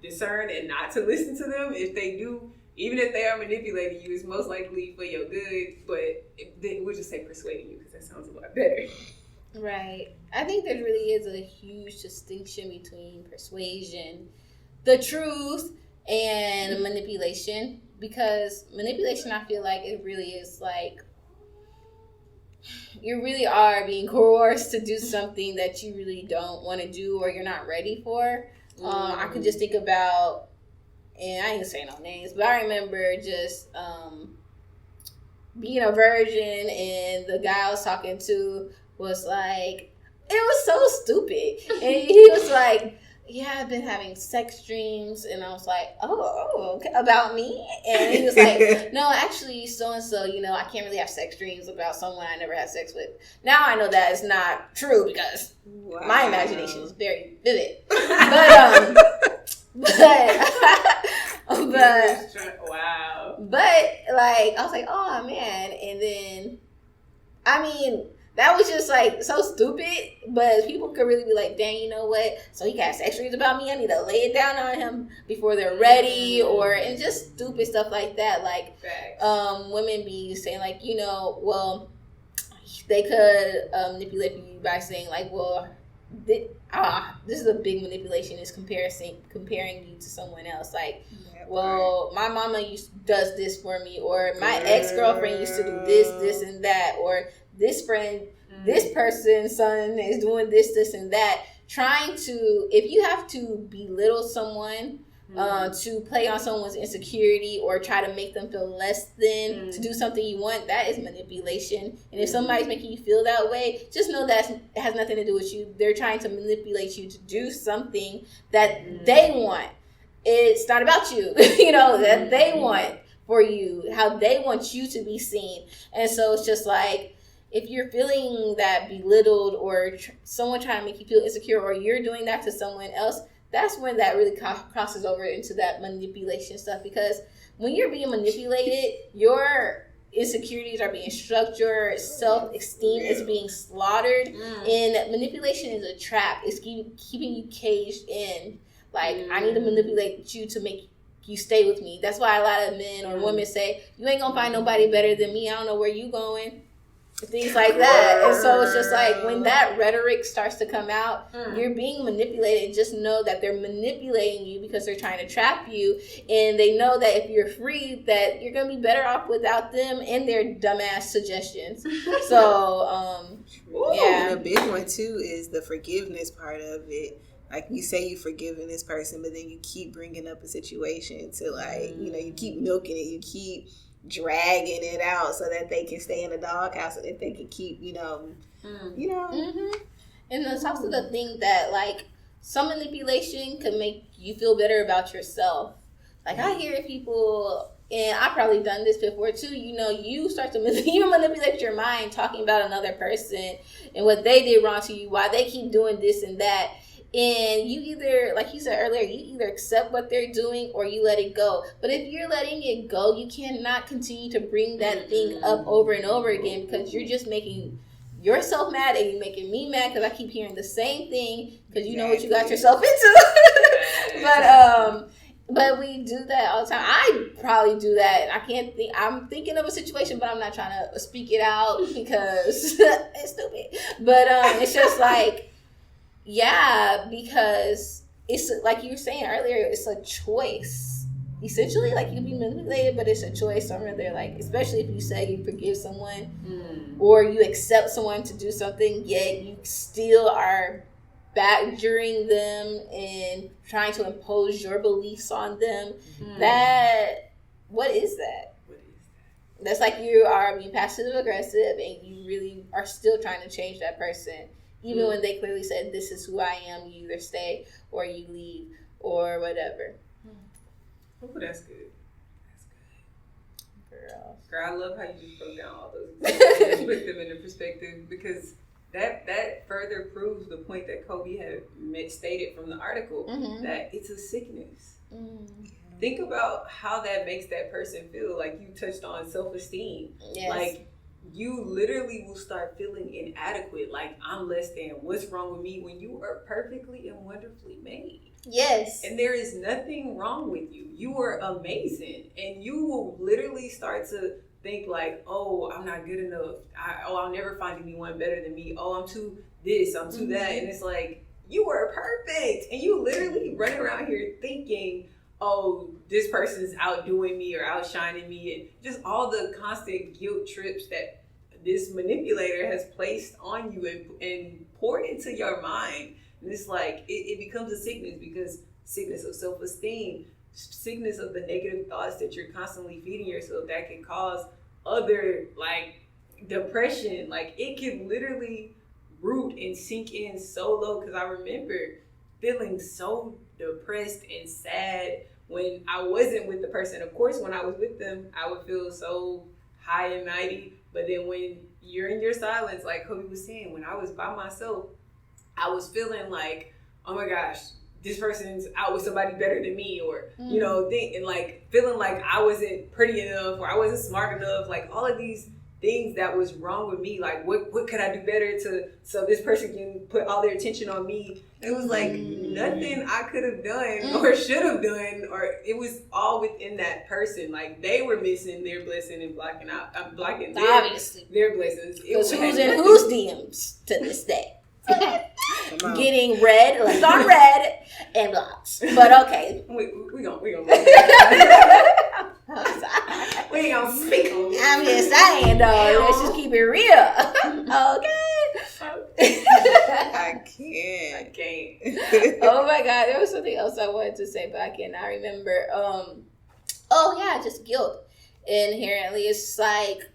discern and not to listen to them. If they do, even if they are manipulating you, it's most likely for your good, but we'll just say persuading you, because that sounds a lot better. Right. I think there really is a huge distinction between persuasion, the truth, and manipulation. Because manipulation, I feel like it really is like you really are being coerced to do something that you really don't want to do or you're not ready for. I could just think about, and I ain't saying no names, but I remember just being a virgin, and the guy I was talking to was like, it was so stupid. And he was like, yeah, I've been having sex dreams. And I was like, oh, okay, about me? And he was like, no, actually, so-and-so, you know, I can't really have sex dreams about someone I never had sex with. Now I know that is not true, because my imagination is very vivid. Wow. But, like, I was like, oh, man. And then, I mean, that was just, like, so stupid. But people could really be like, dang, you know what? So he got sex dreams about me. I need to lay it down on him before they're ready. And just stupid stuff like that. Like, women be saying, like, you know, well, they could manipulate you by saying, like, well, this is a big manipulation, is comparing you to someone else. Like, well, my mama does this for me, or my ex-girlfriend used to do this, and that, or this friend, this person's son is doing this, and that. Trying to, if you have to belittle someone, to play on someone's insecurity or try to make them feel less than to do something you want, that is manipulation. And if somebody's making you feel that way, just know that it has nothing to do with you. They're trying to manipulate you to do something that they want. It's not about you, you know, that they want for you, how they want you to be seen. And so it's just like, if you're feeling that belittled, or someone trying to make you feel insecure, or you're doing that to someone else, that's when that really crosses over into that manipulation stuff. Because when you're being manipulated, your insecurities are being struck, your self-esteem is being slaughtered, and manipulation is a trap. It's keeping you caged in. Like, I need to manipulate you to make you stay with me. That's why a lot of men or women say, you ain't gonna find nobody better than me. I don't know where you going. Things like that. And so it's just like, when that rhetoric starts to come out, you're being manipulated. Just know that they're manipulating you because they're trying to trap you, and they know that if you're free, that you're gonna be better off without them and their dumbass suggestions. So and a big one too is the forgiveness part of it. Like, you say you forgiving this person, but then you keep bringing up a situation to, like, you know, you keep milking it, you keep dragging it out so that they can stay in the doghouse, so that they can keep, you know. And it's also the thing that, like, some manipulation can make you feel better about yourself. Like, I hear people, and I've probably done this before too, you know, you start to manipulate your mind talking about another person and what they did wrong to you, why they keep doing this and that. And you either, like you said earlier, you either accept what they're doing or you let it go. But if you're letting it go, you cannot continue to bring that thing up over and over again, because you're just making yourself mad and you're making me mad because I keep hearing the same thing because you know what you got yourself into. But we do that all the time. I probably do that. I can't think. I'm thinking of a situation, but I'm not trying to speak it out because it's stupid. But it's just like, yeah, because it's like you were saying earlier, it's a choice. Essentially, like, you can be manipulated, but it's a choice. I'm rather, like, especially if you say you forgive someone or you accept someone to do something, yet you still are badgering them and trying to impose your beliefs on them. What is that? That's like you are being passive aggressive and you really are still trying to change that person. Even when they clearly said, this is who I am, you either stay or you leave. or whatever. Oh, that's good. Girl, I love how you just broke down all those examples and put them into perspective, because that further proves the point that Kobe had stated from the article, that it's a sickness. Think about how that makes that person feel. Like you touched on self-esteem. Yes. Like you literally will start feeling inadequate. Like I'm less than. What's wrong with me? When you are perfectly and wonderfully made. Yes. And there is nothing wrong with you. You are amazing. And you will literally start to think like, oh, I'm not good enough. I'll never find anyone better than me. Oh, I'm too this, I'm too that. And it's like, you are perfect. And you literally run around here thinking, oh, this person's outdoing me or outshining me. And just all the constant guilt trips that this manipulator has placed on you and poured into your mind. And it's like, it becomes a sickness, because sickness of self-esteem, sickness of the negative thoughts that you're constantly feeding yourself, that can cause other, like, depression. Like, it can literally root and sink in so low, because I remember feeling so depressed and sad when I wasn't with the person. Of course, when I was with them, I would feel so high and mighty. But then when you're in your silence, like Kobe was saying, when I was by myself, I was feeling like, oh my gosh, this person's out with somebody better than me, or, you know, and like feeling like I wasn't pretty enough, or I wasn't smart enough, like all of these things that was wrong with me. Like, what could I do better so this person can put all their attention on me? It was like nothing I could have done or should have done, or it was all within that person. Like they were missing their blessing and blocking their blessings. Because who's in whose DMs to this day? Getting red, left on red, and blocks. But okay. We gonna we gonna speak on it. I'm just saying, though. Let's just keep it real. Okay. I can't. Oh my God, there was something else I wanted to say, but I cannot remember. Just guilt. Inherently, it's like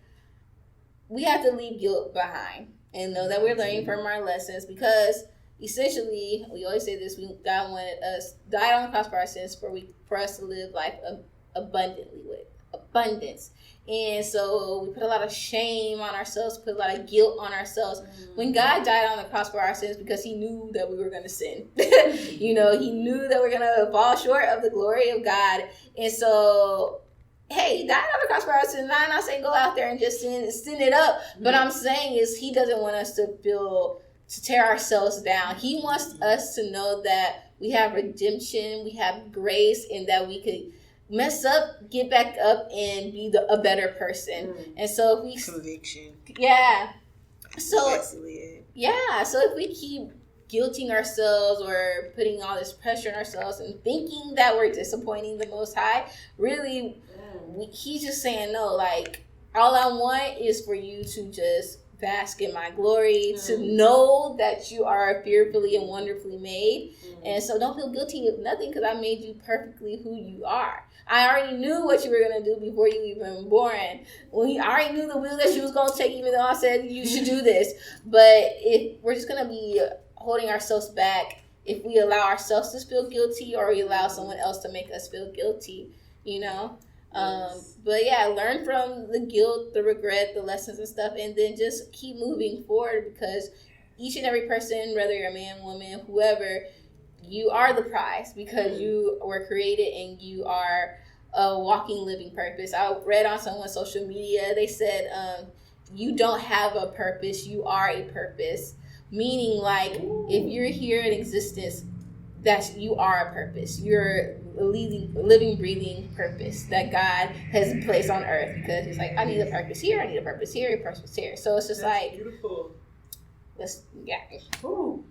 we have to leave guilt behind and know that we're learning from our lessons, because essentially, we always say this: God wanted us, died on the cross for our sins, for us to live life abundantly, with abundance. And so we put a lot of shame on ourselves, put a lot of guilt on ourselves. When God died on the cross for our sins, because he knew that we were going to sin. You know, he knew that we're going to fall short of the glory of God. And so, hey, he died on the cross for our sins. I'm not saying go out there and just sin it up. But I'm saying is he doesn't want us to tear ourselves down. He wants us to know that we have redemption, we have grace, and that we could mess up, get back up, and be a better person. And so if we conviction, so if we keep guilting ourselves or putting all this pressure on ourselves and thinking that we're disappointing the Most High, really, he's just saying no. Like, all I want is for you to just bask in my glory, to know that you are fearfully and wonderfully made. And so don't feel guilty of nothing, because I made you perfectly who you are. I already knew what you were going to do before you even were born. I already knew the wheel that you was going to take, even though I said you should do this. But if we're just going to be holding ourselves back, if we allow ourselves to feel guilty, or we allow someone else to make us feel guilty, you know? But yeah, learn from the guilt, the regret, the lessons and stuff, and then just keep moving forward, because each and every person, whether you're a man, woman, whoever, you are the prize, because you were created and you are a walking, living purpose. I read on someone's social media, they said, you don't have a purpose, you are a purpose. Meaning, like, if you're here in existence, that you are a purpose. You're a living, breathing purpose that God has placed on earth, because he's like, I need a purpose here, I need a purpose here, a purpose here. So it's just That's beautiful. Ooh.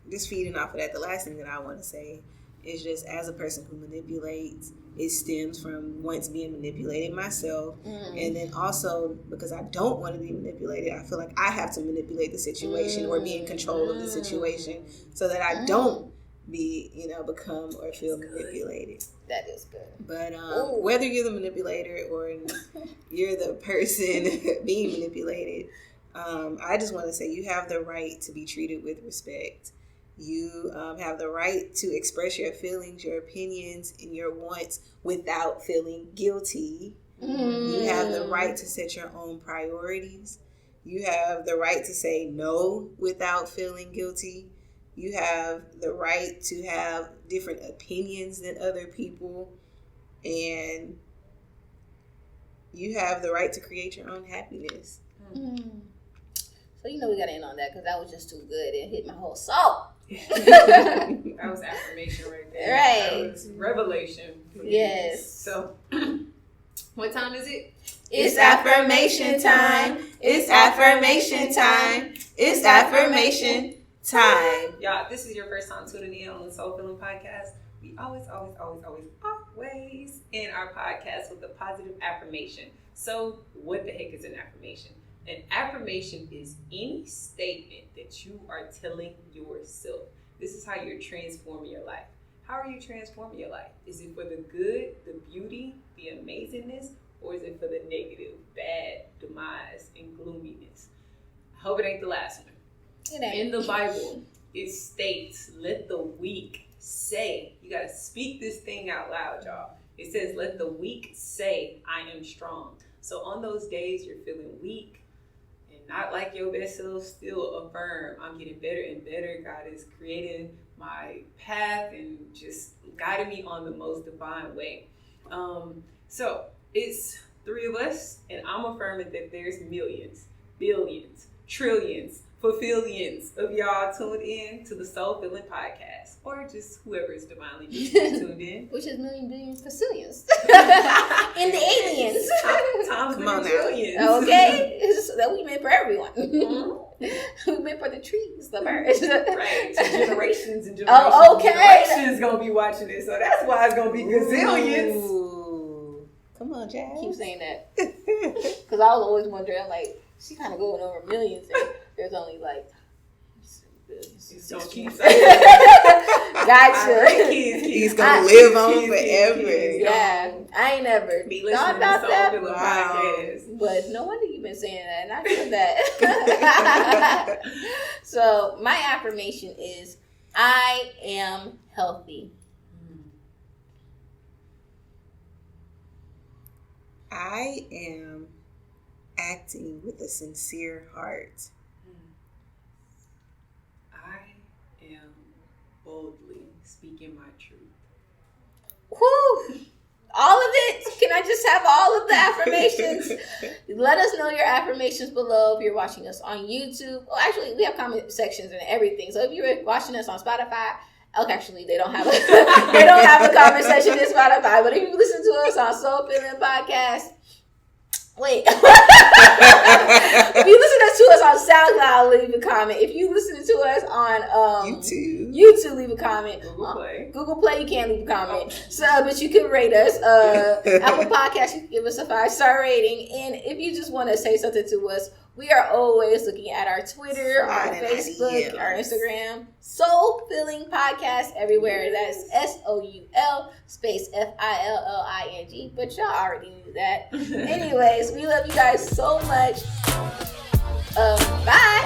Just feeding off of that, the last thing that I want to say is, just as a person who manipulates, it stems from once being manipulated myself. And then also, because I don't want to be manipulated, I feel like I have to manipulate the situation or be in control of the situation so that I don't become or feel manipulated. That is good. But whether you're the manipulator or you're the person being manipulated, I just want to say you have the right to be treated with respect. You have the right to express your feelings, your opinions, and your wants without feeling guilty. You have the right to set your own priorities. You have the right to say no without feeling guilty. You have the right to have different opinions than other people. And you have the right to create your own happiness. So we got to end on that because that was just too good. It hit my whole soul. That was affirmation right there. Right. That was revelation. Yes. So, what time is it? It's affirmation time. It's affirmation time. It's affirmation time. Y'all, this is your first time tuning in on the Soul Feeling Podcast. We always end our podcast with a positive affirmation. So, what the heck is an affirmation? An affirmation is any statement that you are telling yourself. This is how you're transforming your life. How are you transforming your life? Is it for the good, the beauty, the amazingness, or is it for the negative, bad, demise, and gloominess? I hope it ain't the last one. In the Bible, it states, let the weak say. You got to speak this thing out loud, y'all. It says, let the weak say, I am strong. So on those days you're feeling weak, not like your best self, still affirm, I'm getting better and better. God is creating my path and just guiding me on the most divine way. So it's 3 of us, and I'm affirming that there's millions, billions, trillions, fulfillions of y'all tuned in to the Soul Feeling Podcast, or just whoever is divinely tuned in. Which is million, billion, facillions. In the aliens. Times Come on now. trillions. Okay? That we meant for everyone. We meant for the trees, the birds. Right. So generations and generations. Oh, okay. Generations gonna be watching it, so that's why it's gonna be gazillions. Ooh. Come on, Jazz. Keep saying that. Because I was always wondering, like, she kind of going over millions, and there's only like billions. Don't keep saying Gotcha. He's gonna live on forever. Yeah, I ain't never be thought listening about to that. Soul Feeling Wow. Podcast. But no wonder you've been saying that, and I said that. So my affirmation is, I am healthy. I am acting with a sincere heart. I am boldly speaking my truth. Whew. All of it. Can I just have all of the affirmations? Let us know your affirmations below if you're watching us on YouTube. Oh, actually, we have comment sections and everything. So if you're watching us on Spotify, actually, they don't have a comment section in Spotify. But if you listen to us on Soul Feeling Podcast, wait. If you listen to us on SoundCloud, leave a comment. If you listen to us on YouTube, leave a comment. Google Play, you can't leave a comment. So, but you can rate us. Apple Podcasts, you can give us a 5-star rating. And if you just want to say something to us, we are always looking at our Twitter, our Facebook, our Instagram. Soul Feeling Podcast everywhere. That's SOUL space FILLING. But y'all already knew that. Anyways, we love you guys so much. Bye.